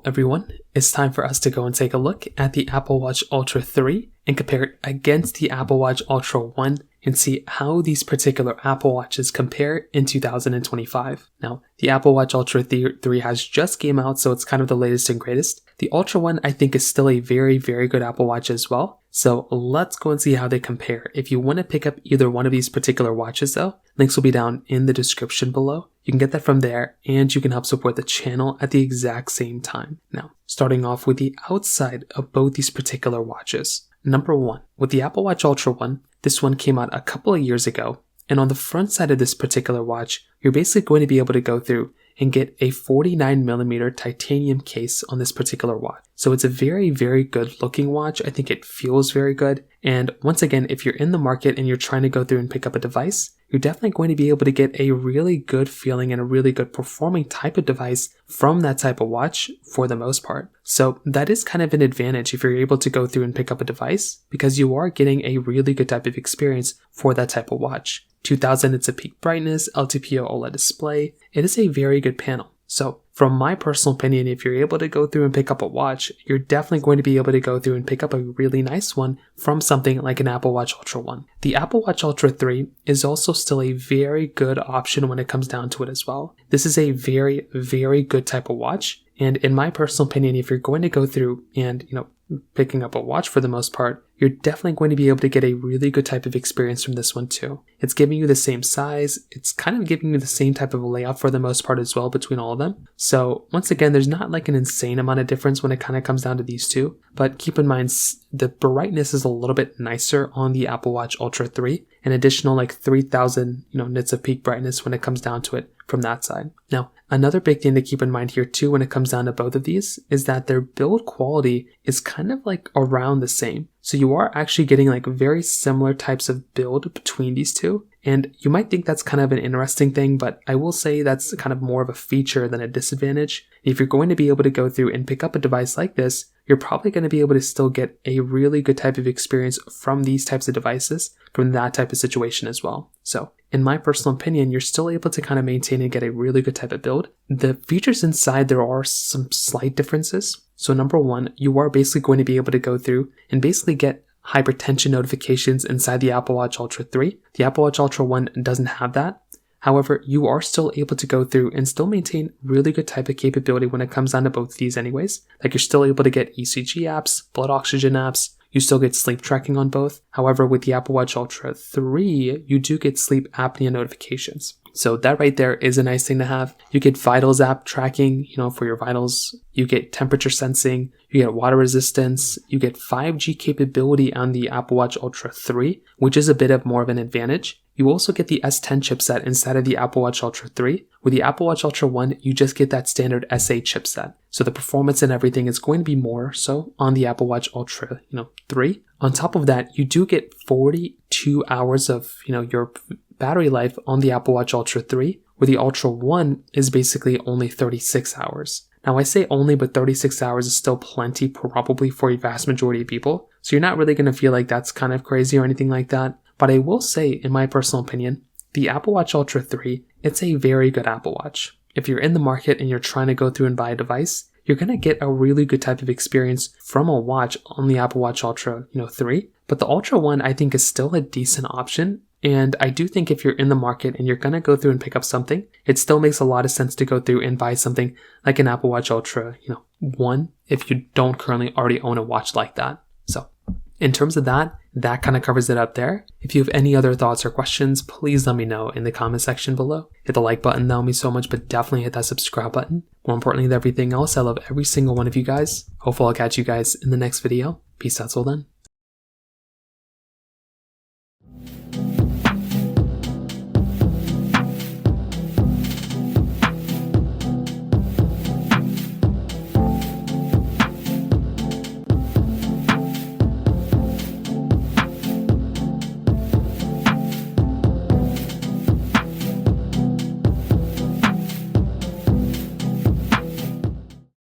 everyone, it's time for us to go and take a look at the Apple Watch Ultra 3 and compare it against the Apple Watch Ultra 1 and see how these particular Apple Watches compare in 2025. Now, the Apple Watch Ultra 3 has just came out, so it's kind of the latest and greatest. The Ultra 1, I think, is still a very, very good Apple Watch as well. So let's go and see how they compare. If you want to pick up either one of these particular watches though, links will be down in the description below. You can get that from there, and you can help support the channel at the exact same time. Now, starting off with the outside of both these particular watches. Number one, with the Apple Watch Ultra 1, this one came out a couple of years ago, and on the front side of this particular watch, you're basically going to be able to go through and get a 49mm titanium case on this particular watch. So it's a very, very good looking watch. I think it feels very good. And once again, if you're in the market and you're trying to go through and pick up a device, you're definitely going to be able to get a really good feeling and a really good performing type of device from that type of watch for the most part. So that is kind of an advantage if you're able to go through and pick up a device, because you are getting a really good type of experience for that type of watch. 2000 nits of peak brightness, LTPO OLED display. It is a very good panel. So from my personal opinion, if you're able to go through and pick up a watch, you're definitely going to be able to go through and pick up a really nice one from something like an Apple Watch Ultra 1. The Apple Watch Ultra 3 is also still a very good option when it comes down to it as well. This is a very, very good type of watch. And in my personal opinion, if you're going to go through and, picking up a watch for the most part, you're definitely going to be able to get a really good type of experience from this one too. It's giving you the same size. It's kind of giving you the same type of layout for the most part as well between all of them. So once again, there's not like an insane amount of difference when it kind of comes down to these two, but keep in mind the brightness is a little bit nicer on the Apple Watch Ultra 3, an additional like 3000 nits of peak brightness when it comes down to it from that side. Now, another big thing to keep in mind here too when it comes down to both of these is that their build quality is kind of like around the same. So you are actually getting like very similar types of build between these two. And you might think that's kind of an interesting thing, but I will say that's kind of more of a feature than a disadvantage. If you're going to be able to go through and pick up a device like this, you're probably going to be able to still get a really good type of experience from these types of devices, from that type of situation as well. So in my personal opinion, you're still able to kind of maintain and get a really good type of build. The features inside, there are some slight differences. So number one, you are basically going to be able to go through and basically get hypertension notifications inside the Apple Watch Ultra 3. The Apple Watch Ultra 1 doesn't have that. However, you are still able to go through and still maintain really good type of capability when it comes down to both of these anyways. Like you're still able to get ECG apps, blood oxygen apps. You still get sleep tracking on both. However, with the Apple Watch Ultra 3, you do get sleep apnea notifications. So that right there is a nice thing to have. You get vitals app tracking, for your vitals. You get temperature sensing. You get water resistance. You get 5G capability on the Apple Watch Ultra 3, which is a bit of more of an advantage. You also get the S10 chipset inside of the Apple Watch Ultra 3. With the Apple Watch Ultra 1, you just get that standard S8 chipset. So the performance and everything is going to be more so on the Apple Watch Ultra, 3. On top of that, you do get 42 hours of, your battery life on the Apple Watch Ultra 3, where the Ultra 1 is basically only 36 hours. Now I say only, but 36 hours is still plenty probably for a vast majority of people. So you're not really going to feel like that's kind of crazy or anything like that. But I will say, in my personal opinion, the Apple Watch Ultra 3, it's a very good Apple Watch. If you're in the market and you're trying to go through and buy a device, you're going to get a really good type of experience from a watch on the Apple Watch Ultra, 3. But the Ultra 1, I think, is still a decent option. And I do think if you're in the market and you're going to go through and pick up something, it still makes a lot of sense to go through and buy something like an Apple Watch Ultra, 1, if you don't currently already own a watch like that. So in terms of that kind of covers it up there. If you have any other thoughts or questions, please let me know in the comment section below. Hit the like button, that will mean so much, but definitely hit that subscribe button. More importantly than everything else, I love every single one of you guys. Hopefully I'll catch you guys in the next video. Peace out till then.